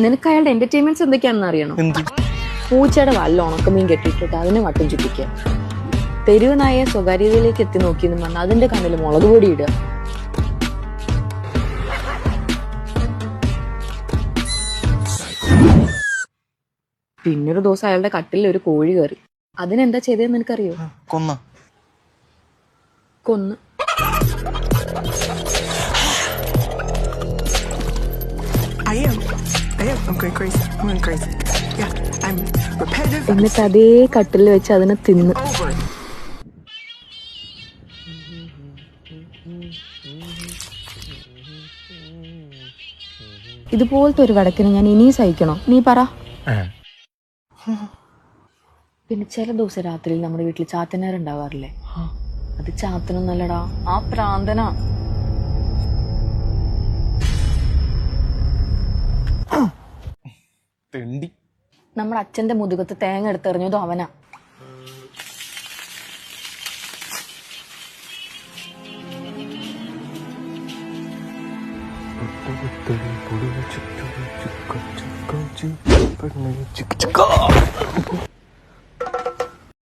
നിനക്ക് അയാളുടെ എന്റർടൈൻമെന്റ്സ് എന്തൊക്കെയാണെന്ന് അറിയണം. പൂച്ചയുടെ വാലിൽ ഉണക്കമീൻ കെട്ടിയിട്ടിട്ട് അതിനെ വട്ടം ചുറ്റിക്കുക. തെരുവ് നായെ സ്വകാര്യതയിലേക്ക് എത്തി നോക്കിയെന്നും പറഞ്ഞാൽ അതിന്റെ കണ്ണിൽ മുളക് പൊടി ഇടുക. പിന്നൊരു ദിവസം അയാളുടെ കട്ടിലിൽ ഒരു കോഴി കയറി. അതിനെന്താ ചെയ്തതെന്ന് നിനക്കറിയോ? കൊന്ന്. എന്നിട്ട് അതേ കട്ടിലിൽ വെച്ച് അതിനെ തിന്ന്. ഇതുപോലത്തെ ഒരു വടക്കിന് ഞാൻ ഇനിയും സഹിക്കണോ? നീ പറ. പിന്നെ ചില ദിവസം രാത്രിയിൽ നമ്മുടെ വീട്ടിൽ ചാത്തനേറുണ്ടാവാറില്ലേ? അത് ചാത്തനൊന്നല്ലടാ, ആ പ്രാന്തനാ. നമ്മുടെ അച്ഛന്റെ മുതുകത്ത് തേങ്ങ എടുത്തെറിഞ്ഞതും അവനാ.